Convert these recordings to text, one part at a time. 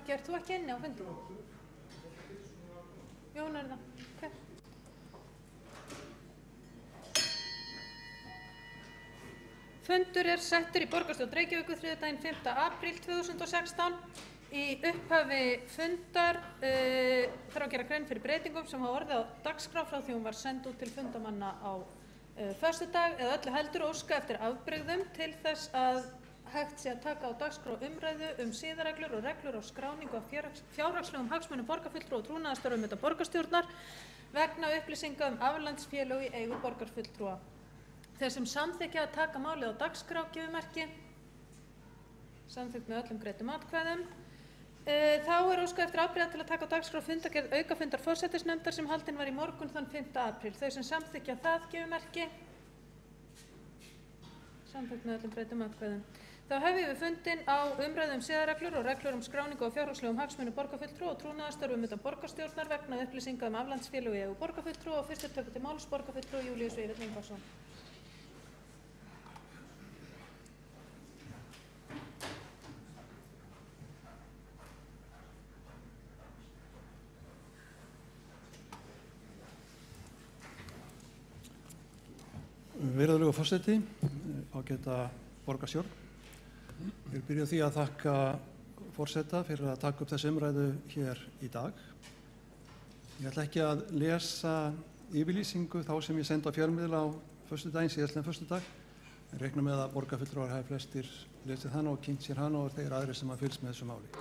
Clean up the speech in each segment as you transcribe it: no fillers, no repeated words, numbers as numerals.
Maggi, ert þú ekki inni á fundi? Jón það. Okay. Fundur settur í borgarstjórn Reykjavíkur þriðjudaginn 5. apríl 2016. Í upphafi fundar þarf að gera grein fyrir breytingum sem hafa orðið á dagskrá frá því hún var send út til fundamanna á föstudag eða öllu heldur óska eftir afbrigðum til þess að hægt sé að taka á dagskrá umræðu siðareglur og reglur á skráningu af fjárhagslegum hagsmunum borgarfulltrúa og trúnaðarstörfum utan borgarstjórnar vegna upplýsinga aflandsfélög í eigu borgarfulltrúa. Þeir sem samþykkja að taka málið á dagskrá gefi merki. Samþykkt með öllum greiddum atkvæðum. Þá óskað eftir afbrigða til að taka á dagskrá fundargerð aukafundar forsætisnefndar sem haldin var í morgun þann 5. apríl. Þau sem samþykkja það gefi merki. Samþykkt með öllum greiddum atkvæðum. Þá hefjum við fundinn á umræðu siðareglur og reglur skráningu á fjárhagslegum hagsmunum borgarfulltrúa og trúnaðarstörfum utan borgarstjórnar vegna upplýsinga aflandsfélög í eigu borgarfulltrúa og fyrstur tekur til máls borgarfulltrúi Júlíus Vífill Ingvarsson. Virðulegur forseti, ágæta borgarstjórn. Ég vil byrja á því að þakka forseta fyrir að taka upp þessi umræðu hér í dag. Ég ætla ekki að lesa yfirlýsingu þá sem ég sendi á fjölmiðla á föstudaginn, síðastliðinn föstudag. Ég reikna með að borgarfulltrúar hafi flestir lesið hana og kynnt sér hana og þeir aðrir sem að fylgst með þessu máli.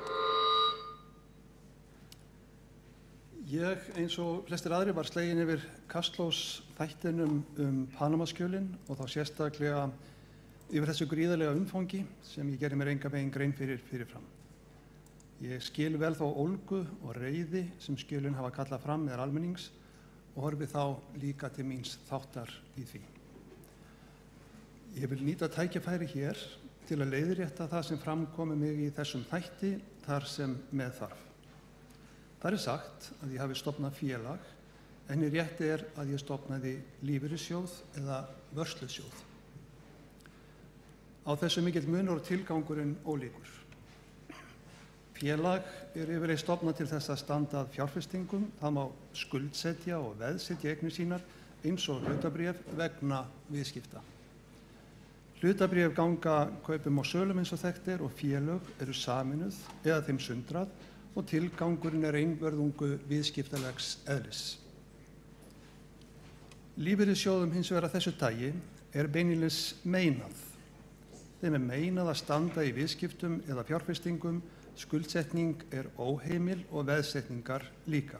Ég, eins og flestir aðrir, var sleginn yfir Kastlós þættinum Panamaskjölin og þá sérstaklega yfir þessu gríðarlega umfangi sem ég gerði mér engan veginn grein fyrirfram. Ég skil vel þá ólgu og reiði sem skjölin hafa kallað fram meðal almennings og horfi þá líka til míns þáttar í því. Ég vil nýta tækifæri hér til að leiðrétta það sem fram komi mig í þessum þætti þar sem með þarf. Það sagt að ég hafi stofnað félag, en í rétti að ég stofnaði lífeyrissjóð eða vörslusjóð. Á þessu mikill munur og tilgangurinn ólíkur. Félag yfirleitt stofnað til þess að standa að fjárfestingum, það má skuldsetja og veðsetja eignir sínar eins og hlutabréf vegna viðskipta. Hlutabréf ganga kaupum og sölum eins og þekkt og félög eru sameinuð eða þeim sundrað og tilgangurinn einvörðungu viðskiptalegs eðlis. Lífeyrissjóðum hins vegar af þessu tagi beinlínis meinað. Þeim meinað að standa í viðskiptum eða fjárfestingum, skuldsetning óheimil og veðsetningar líka.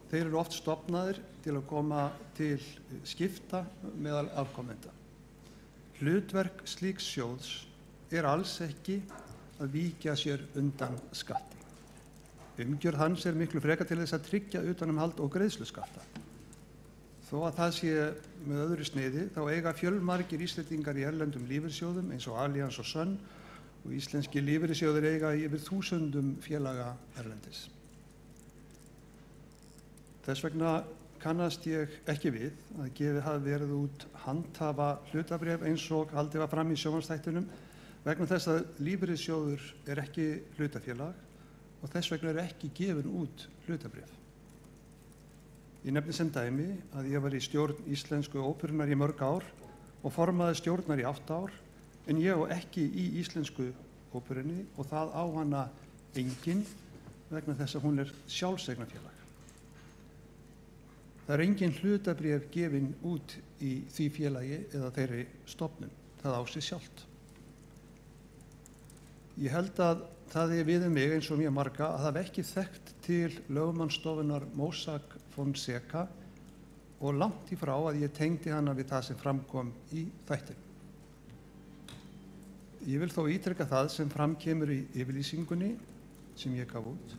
Þeir eru oft stofnaðir til að koma til skipta meðal afkomenda. Hlutverk slíks sjóðs alls ekki að víkja sér undan skatti. Umgjörð hans miklu frekar til þess að tryggja utanumhald og greiðsluskatta. Þó að það sé með öðru sniði, þá eiga fjölmargir Íslendingar í erlendum lífeyrissjóðum eins og Allianz og Sönn og íslenski lífeyrissjóðir eiga yfir 1000 félaga erlendis. Þess vegna kannast ég ekki við að gefið hafi verið út handhafa hlutabréf eins og haldið var fram í sjónvarpsþættinum vegna þess að lífeyrissjóður ekki hlutafélag og þess vegna ekki gefin út hlutabréf. Ég nefni sem dæmi að ég var í stjórn Íslensku óperunnar í mörg ár og formaði stjórnar í 8 ár, en ég á ekki í Íslensku óperunni og það á hana enginn vegna þess að hún sjálfseignarfélag. Það engin hlutabréf gefin út í því félagi eða þeirri stofnun, það á sig sjálft. Ég held að það við mig eins og mjög marga að það ekki þekkt til lögmannsstofunar Mossack Fonseca og langt í frá að ég tengdi hana við það sem framkom í þættinum. Ég vil þó ítreka það sem framkemur í yfirlýsingunni sem ég gaf út,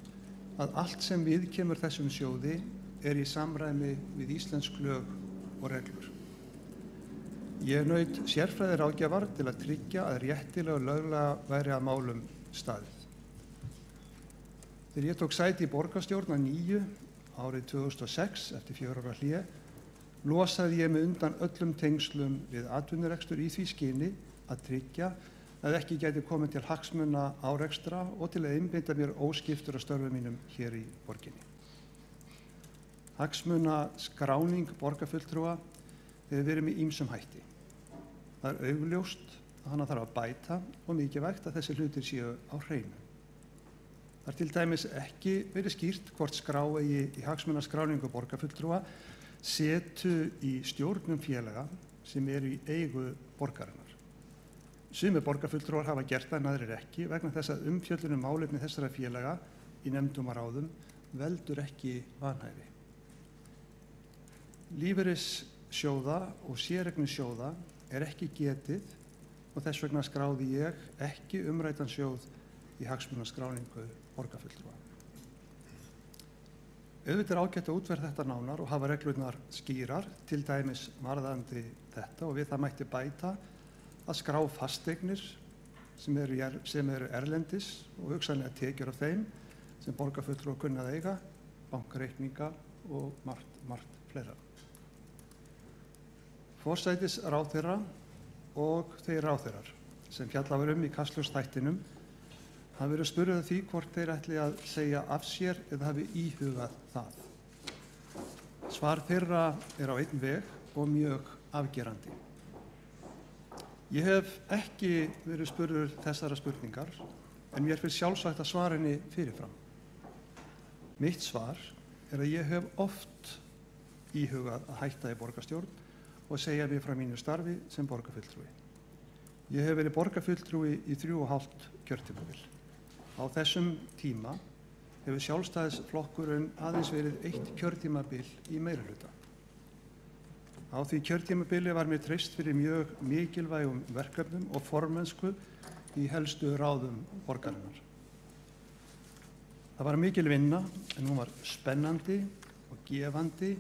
að allt sem viðkemur þessum sjóði í samræmi við íslensk lög og reglur. Ég naut sérfræðiráðgjafar til að tryggja að réttilega og löglega væri að málum staðið. Þegar ég tók sæti í borgarstjórn að nýju árið 2006 eftir 4 ára hlé, losaði ég mig undan öllum tengslum við atvinnurekstur í því skyni að tryggja að ekki gæti komið til hagsmuna árekstra og til að einbeita mér óskiptur af störfum mínum hér í borginni. Hagsmuna skráning borgarfulltrúa hefur verið með ýmsum hætti. Það er augljóst að hana þarf að bæta og mikilvægt að þessi hlutir séu á hreinu. Það er til dæmis ekki verið skýrt hvort skrá eigi í hagsmunaskráningu borgarfulltrúa setu í stjórnum félaga sem eru í eigu borgarinnar. Sumir borgarfulltrúar hafa gert það en aðrir ekki vegna þess að umfjöllun málefni þessara félaga í nefndum og ráðum veldur ekki vanhæfi. Lífeyrissjóða og séreignarsjóða er ekki getið og þess vegna skráði ég ekki umræddan sjóð í hagsmunaskráningu borgarfulltrúa. Auðvitað er ágætt að útfæra þetta nánar og hafa reglurnar skýrar, til dæmis varðandi þetta, og við það mætti bæta að skrá fasteignir sem eru erlendis og hugsanlega tekjur af þeim sem borgarfulltrúar kunna að eiga, bankareikninga og margt fleira. Forsætisráðherra og þeir ráðherrar sem fjallað var í Kastljósþættinum hafa verið spurður að því hvort þeir ætli að segja af sér eða hafi íhugað það. Svar þeirra er á einn veg og mjög afgerandi. Ég hef ekki verið spurður þessara spurningar en mér finnst sjálfsagt að svara henni fyrirfram. Mitt svar er að ég hef oft íhugað að hætta í borgarstjórn og segja mig frá mínu starfi sem borgarfulltrúi. Ég hef verið borgarfulltrúi í 3,5 kjörtímabil. Á þessum tíma hefur Sjálfstæðisflokkurinn aðeins verið 1 kjörtímabil í meirihluta. Á því kjörtímabili var mér treyst fyrir mjög mikilvægum verkefnum og formennsku í helstu ráðum borgarinnar. Það var mikil vinna en hún var spennandi og gefandi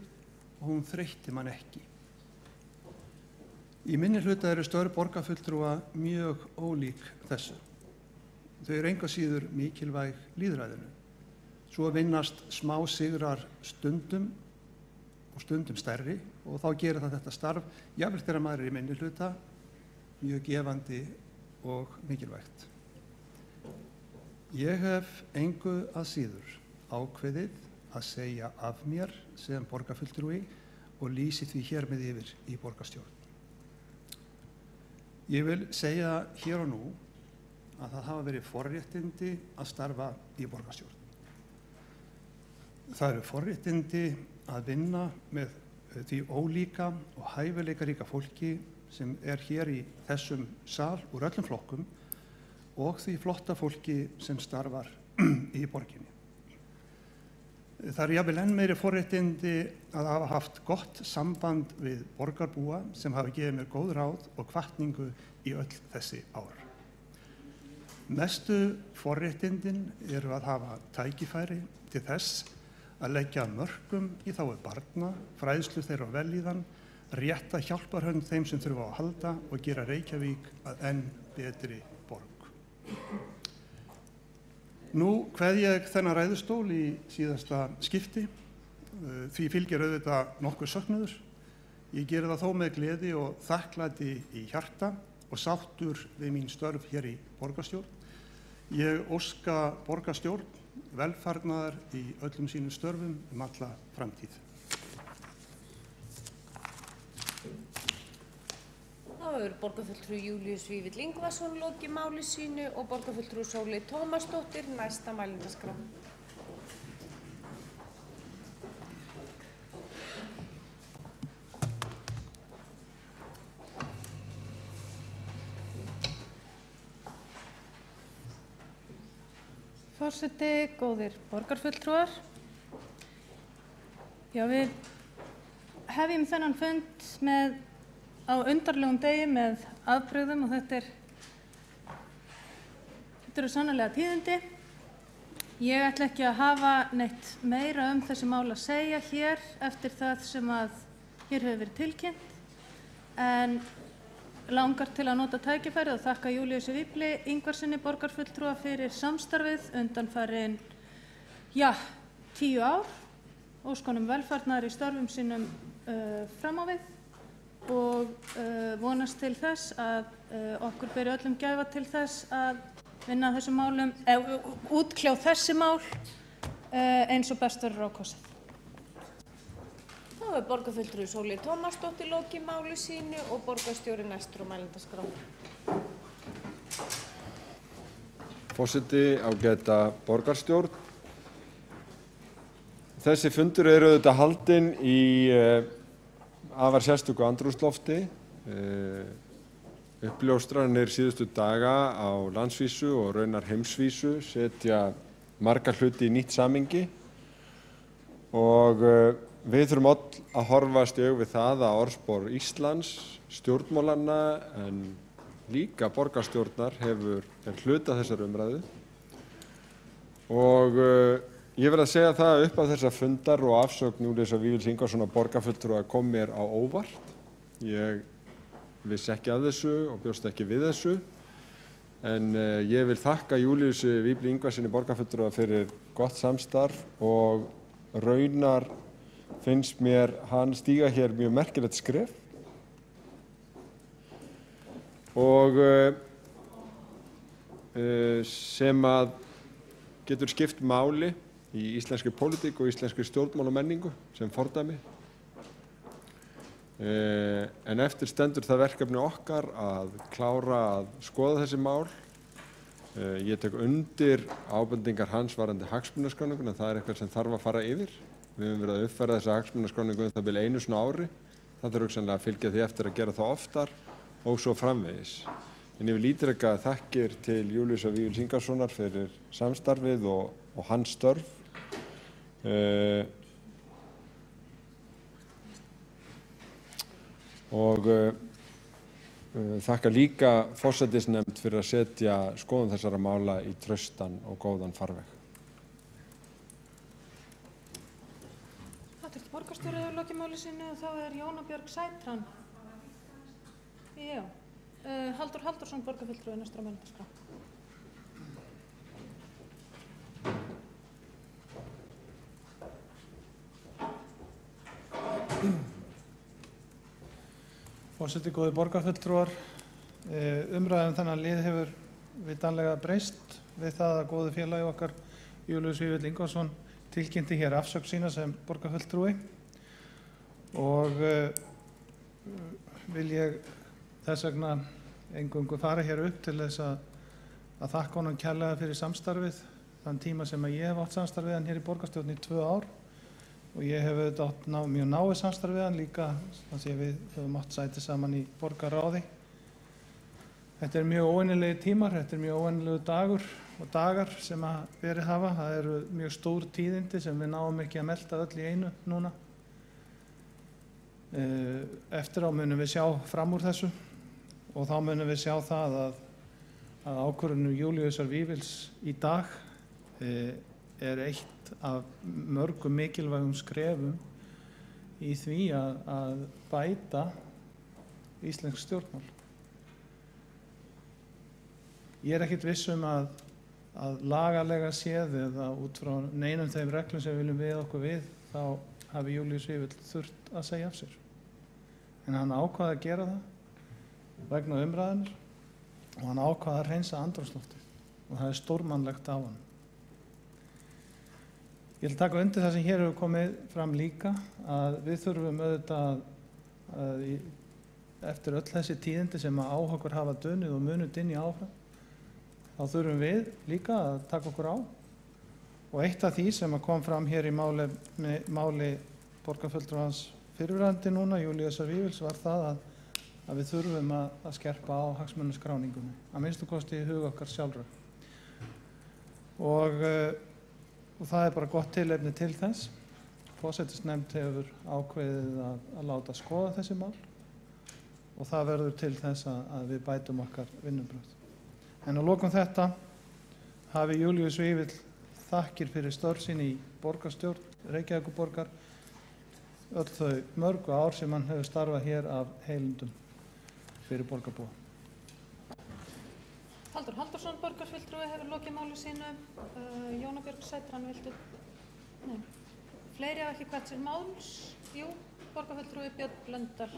og hún þreytti mann ekki. Í minnihluta eru störf borgarfulltrúa mjög ólík þessu. Þau eru engu að síður mikilvæg lýðræðinu. Svo vinnast smá sigrar stundum og stundum stærri og þá gerir það þetta starf, jafnvel þegar maður er í minnihluta, mjög gefandi og mikilvægt. Ég hef engu að síður ákveðið að segja af mér sem borgarfulltrúi og lýsi því hér með yfir í borgarstjórn. Ég vil segja hér og nú að það hafa verið forréttindi að starfa í borgarstjórn. Það eru forréttindi að vinna með því ólíka og hæfileikaríka fólki sem er hér í þessum sal úr öllum flokkum og því flotta fólki sem starfar í borginni. Það eru jafnvel enn meiri forréttindi að hafa haft gott samband við borgarbúa sem hafa gefið mér góð ráð og hvatningu í öll þessi ár. Mestu forréttindin eru að hafa tækifæri til þess að leggja mörkum í þágu barna, fræðslu þeirra og vellíðan, rétta hjálparhönd þeim sem þurfa að halda og gera Reykjavík að enn betri borg. Nú kveð ég þennan ræðustól í síðasta skipti, því fylgir auðvitað nokkur söknuður. Ég geri það þó með gleði og þakklæti í hjarta og sáttur við mín störf hér í borgarstjórn. Ég óska borgarstjórn velfarnaðar í öllum sínum störfum alla framtíð. Þá hefur borgarfulltrúi Júlíus Vífill Ingvason lokið máli sínu og borgarfulltrúi Sóley Tómasdóttir næsta mælendaskrá. Forseti, góðir borgarfulltrúar. Já, við hefjum þennan fund á undarlegum degi með afbrigðum og þetta eru sannarlega tíðindi. Ég ætla ekki að hafa neitt meira þessi mál að segja hér eftir það sem að hér hefur verið tilkynnt, en langar til að nota tækifærið og þakka Júlíusi Vífli Ingvarsyni borgarfulltrúa fyrir samstarfið undanfarin 10 ár, óska honum velfarnaðar í störfum sínum fram á við og vonandi vonast til þess að okkur beri öllum gæfa til þess að vinna að þessum málum, útkljá þessi mál eins og best verður á kosið. Þá er borgarfulltrúi Sóley Tómasdóttir lokið máli sínu og borgarstjóri næstur á mælendaskrá. Forseti, ágæta borgarstjórn. Þessi fundur eru auðvitað haldinn í afar sérstöku andrúmslofti. Uppljóstranir síðustu daga á landsvísu og raunar heimsvísu setja marga hluti í nýtt samhengi og við þurfum öll að horfast í augu við það að orðspor Íslands, stjórnmálanna en líka borgarstjórnar er hluta þessar umræðu og ég verð að segja það upp af þessa fundar og afsögn Júlíusar Vífils Ingvarssonar borgarfulltrúa kom mér á óvart. Ég vissi ekki af þessu og bjóst ekki við þessu en ég vil þakka Júlíusi Vífli Ingvarssyni borgarfulltrúa fyrir gott samstarf og raunar finnst mér hann stíga hér mjög merkilegt skref og sem að getur skipt máli í íslenskri pólitík og íslenskri stjórnmálamenningu sem fordæmi. En eftir stendur það verkefni okkar að klára að skoða þessi mál. Ég tek undir ábendingar hans varðandi hagsmunaskráninguna, það er eitthvað sem þarf að fara yfir. Við höfum verið að uppfæra þessa hagsmunaskráningu það bil einu sinni á ári. Það þarf hugsanlega að fylgja því eftir að gera það oftar og svo framvegis. En ég vil ítreka þakkir til Júlíusar Vífils Ingvarssonar fyrir samstarfið og hans störf. Og þakka líka forsætisnefnd fyrir að setja skoðun þessara mála í traustan og góðan farveg. Háttvirtur borgarstjóri hefur lokið máli sínu og þá er Jóna Björg Sætran. Já, Halldór Halldórsson borgarfulltrúi næstur á mælendaskrá. Forseti, góðir borgarfulltrúar, umræðan þennan lið hefur vitanlega breyst við það að góði félagi okkar Júlíus Vífill Ingvarsson tilkynnti hér afsögn sína sem borgarfulltrúi og vil ég þess vegna eingöngu fara hér upp til þess að þakka honum kærlega fyrir samstarfið þann tíma sem ég hef átt samstarf við hann hér í borgarstjórn í 2 ár og ég hef auðvitað átt mjög náið samstarf við hann líka þannig að við höfum átt sæti saman í borgarráði. Þetta er mjög óvenjulegi tímar, þetta er mjög óvenjulegu dagur og dagar sem að verið hafa. Það eru mjög stór tíðindi sem við náum ekki að melta öll í einu núna. Eftir á munum við sjá fram úr þessu og þá munum við sjá það að ákvörðun Júlíusar Vífils í dag er eitt af mörgum mikilvægum skrefum í því að bæta íslensk stjórnmál. Ég er ekkert viss að lagalega séð eða út frá neinum þeim reglum sem við viljum við okkur við þá hafi Júlíus Vífill þurft að segja af sér. En hann ákvað að gera það vegna umræðunar og hann ákvað að hreinsa andrúmsloftið og það er stórmannlegt á hann. Ég vil taka undir það sem hér hefur komið fram líka að við þurfum auðvitað að eftir öll þessi tíðindi sem að á okkur hafa dunið og munið inn í áfram þá þurfum við líka að taka okkur á og eitt af því sem að kom fram hér í máli borgarfulltrúans fyrrverandi núna, Júlíusar Vífils, var það að við þurfum að skerpa á hagsmunaskráningunni, að minnstu kosti í hug okkar sjálfra. Og það er bara gott tilefni til þess. Forsætisnefnd hefur ákveðið að láta skoða þessi mál og það verður til þess að við bætum okkar vinnubrögð. En að lokum þetta hafi Júlíus Vífill þakkir fyrir störf sín í borgarstjórn Reykjavíkurborgar öll þau mörgu ár sem hann hefur starfað hér af heilindum fyrir borgarbúa. Halldór Halldórsson borgarfulltrúi hefur lokið máli sínu. Jóna Björg Sætran, viltu? Nei. Fleiri hafa ekki hvert sér máls? Jú, borgarfulltrúi Björn Blöndal.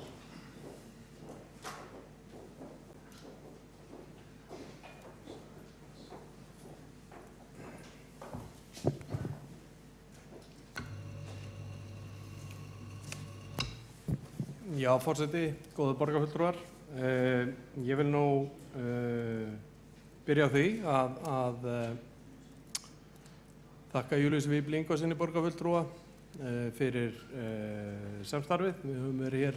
Já, forseti, góðu borgarfulltrúar. Ég vil nú byrja á því að þakka Júlíusi Víbli Ingvarssyni borgarfulltrúa fyrir samstarfið. Við höfum verið hér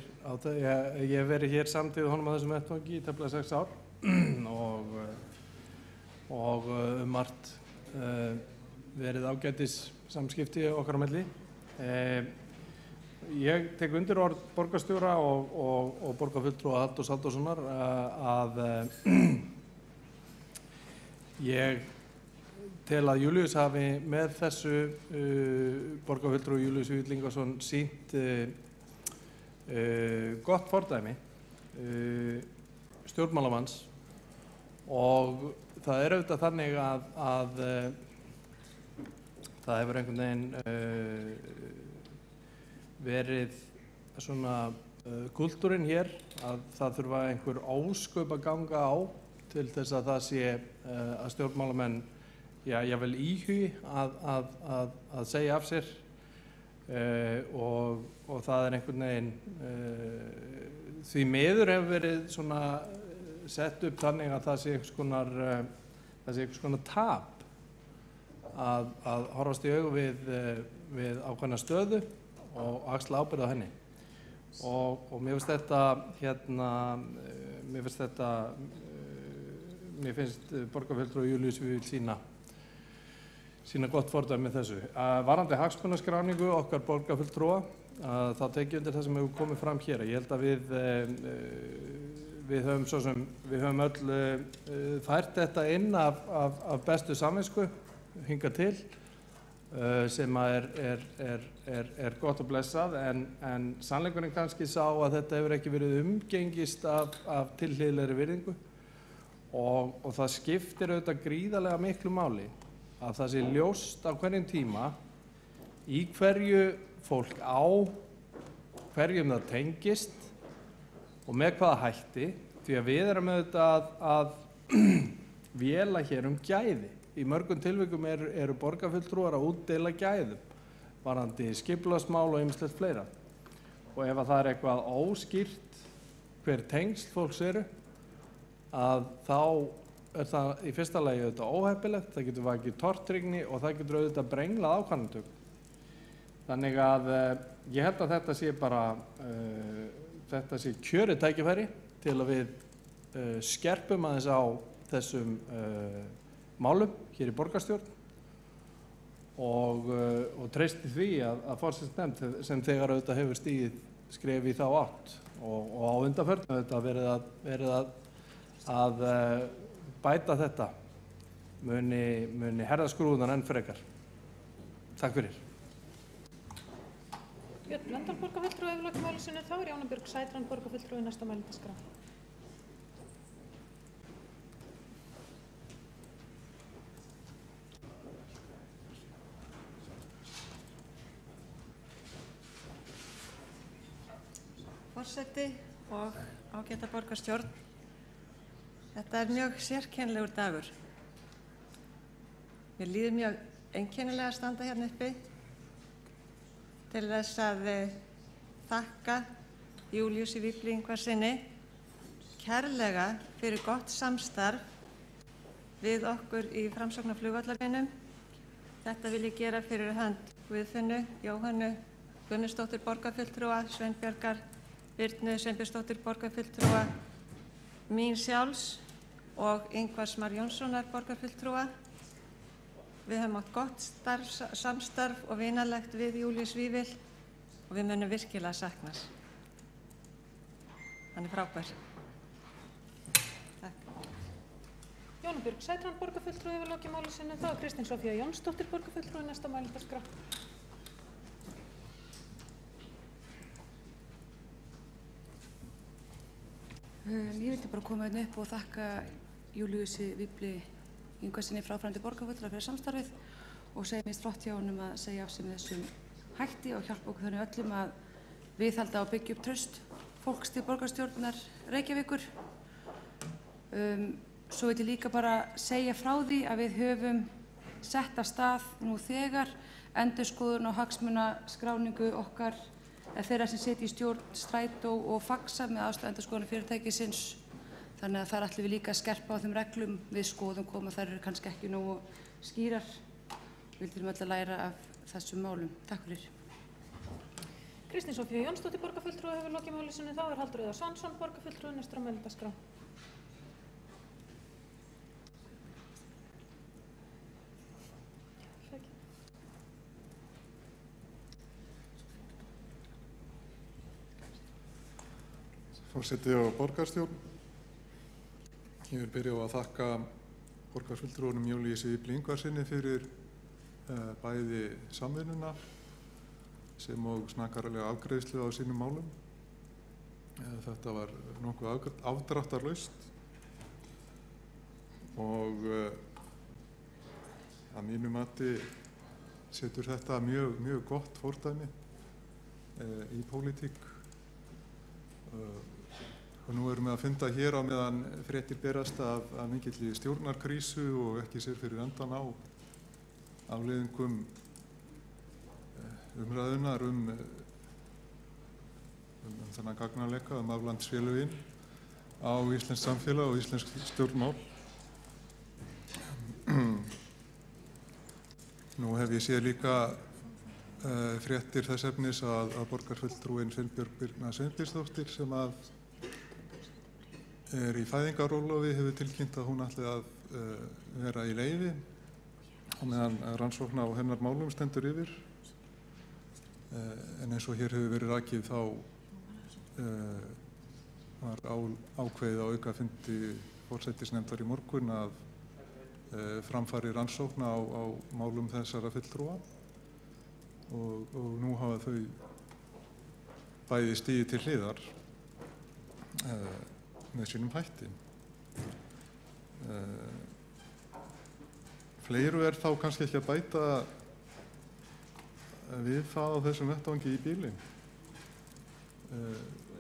ég hef verið hér samtíð honum á þessum vettvangi í tæplega 6 ár og margt verið ágætis samskipti okkar á milli. Ég tek undir orð borgarstjóra og borgarfulltrúa Halldórs Halldórssonar að ég tel að Júlíus hafi með þessu borgarfulltrúi Júlíus Vífill Ingvarsson sýnt gott fordæmi stjórnmálamanns og það auðvitað þannig að það hefur einhvern veginn verið svona kultúrinn hér að það þurfa einhver ósköp að ganga á til þess að það sé að stjórnmálamenn jafnvel íhugi að segja af sér og það einhvern veginn því miður hefur verið svona sett upp þannig að það sé einhvers konar tap að horfast í augu við ákveðna stöðu og axla ábyrgð á henni og mér finnst borgarfulltrúi Júlíus Vífill sína gott fordæmi með þessu. Varðandi hagsmunaskráningu okkar borgarfulltrúa þá tek ég undir það sem hefur komið fram hér. Ég held að við höfum öll fært þetta inn af bestu samvisku hingað til sem er gott og blessað en sannleikurinn kannski sá að þetta hefur ekki verið umgengist af tilhlýðilegri virðingu og það skiptir auðvitað gríðarlega miklu máli að það sé ljóst á hverjum tíma í hverju fólk á, hverjum það tengist og með hvaða hætti því að við erum auðvitað að véla hér gæði. Í mörgum tilvikum eru borgarfulltrúar að útdeila gæðum varðandi skipulagsmál og ýmislegt fleira. Og ef það eitthvað óskýrt hver tengsl fólks eru, að þá það í fyrsta lagi auðvitað óheppilegt, það getur vakið tortryggni og það getur auðvitað brenglað ákvarðanatöku. Þannig að ég held að þetta sé kjörið tækifæri til að við skerpum aðeins á þessum málum hér í borgarstjórn og treysti því að forsætisnefnd sem þegar auðvitað hefur stigið skref í þá átt og á undanförnum auðvitað verið að bæta þetta muni herða skrúðunar enn frekar. Takk fyrir. Björn Blöndal borgarfulltrúi hefur lokið máli sínu. Þá Jóna Björg Sætran borgarfulltrúi næsta mælendaskrá. Forseti og ágæta borgarstjórn. Þetta mjög sérkennilegur dagur. Mér líður mjög einkennilega að standa hérna uppi til þess að þakka Júlíusi Vífli Ingvarssyni kærlega fyrir gott samstarf við okkur í Framsóknarflugvallarvinum. Þetta vil ég gera fyrir hönd Guðfinnu, Jóhönnu, Guðmundsdóttur borgarfulltrúa, Sveinbjargar, Birnu Sveinbjörnsdóttur borgarfulltrúa, mín sjálfs og Ingvars Mar Jónssonar borgarfulltrúa. Við höfum átt gott samstarf og vinalegt við Júlíus Vífill og við munum virkilega saknas. Hann frábær. Takk. Jóna Björg Sætran borgarfulltrúi hefur lokið máli sínu. Þá Kristín Sofía Jónsdóttir borgarfulltrúi næsta mælendaskrá. Ég vildi bara koma hérna upp og þakka Júlíusi Vífli Ingvarssyni fráfarandi borgarfulltrúa fyrir samstarfið og segja mér flott hjá honum að segja af sig með þessum hætti og hjálpa okkur þannig öllum að viðhalda og byggja upp traust fólks til borgarstjórnar Reykjavíkur. Svo vil ég líka bara segja frá því að við höfum sett af stað nú þegar endurskoðun og hagsmunaskráningu okkar þeirra sem sitja í stjórn Strætó og Faxa með aðstoð endurskoðunarfyrirtækisins. Þannig að þar ætlum við líka að skerpa á þeim reglum við skoðum koma, þær eru kannski ekki nógu skýrar. Vildum öll að læra af þessum málum. Takk fyrir. Kristín Sofía Jónsdóttir, borgarfulltrúi, hefur lokið máli sínu. Þá er Halldór Auðar Svansson, borgarfulltrúi, næstur á mælendaskrá. Forseti og borgarstjórn. Ég vil byrja á að þakka borgarfulltrúunum Júlíusi Ingvarssyni fyrir bæði samvinnuna sem og snakkarlega afgreiðslu á sínum málum. Þetta var nokkuð afdráttarlaust og að mínu mati setur þetta mjög gott fordæmi í pólitík. Og nú erum við að funda hér á meðan fréttir berast af mikilli stjórnarkrísu og ekki sér fyrir endan á afleiðingum umræðunar þennan gagnarleika aflandsfélögin á íslenskt samfélag og íslensk stjórnmál. Nú hef ég séð líka fréttir þess efnis að borgarfulltrúin Sveinbjörg Birna Sveinbjörnsdóttir sem er í fæðingarólofi hefur tilkynnt að hún ætli að vera í leyfi og meðan rannsókn á hennar málum stendur yfir. En eins og hér hefur verið rakið þá var ákveðið á aukafundi forsætisnefndar í morgun að framfari rannsókn á málum þessara fulltrúa og nú hafa þau bæði stigið til hliðar með sínum hætti. Fleiru er þá kannski ekki að bæta við það á þessum vettvangi í bíli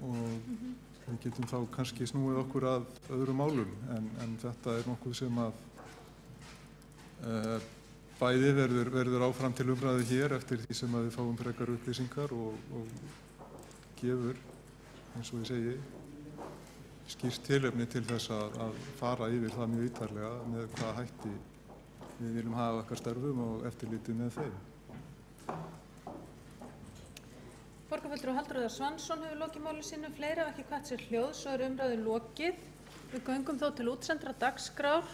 og við getum þá kannski snúið okkur að öðrum málum en þetta er nokkuð sem að bæði verður áfram til umræðu hér eftir því sem að við fáum frekar upplýsingar og gefur, eins og ég segi, skýrt tilefni til þess að fara yfir það mjög ítarlega með hvaða hætti við viljum hafa okkar störfum og eftirlitið með þeim. Borgarfulltrúi Halldór Auðar Svansson hefur lokið máli sínu. Fleiri hafa ekki kvatt sér hljóð, svo er umræðu lokið. Við göngum þó til útsendra dagskrár.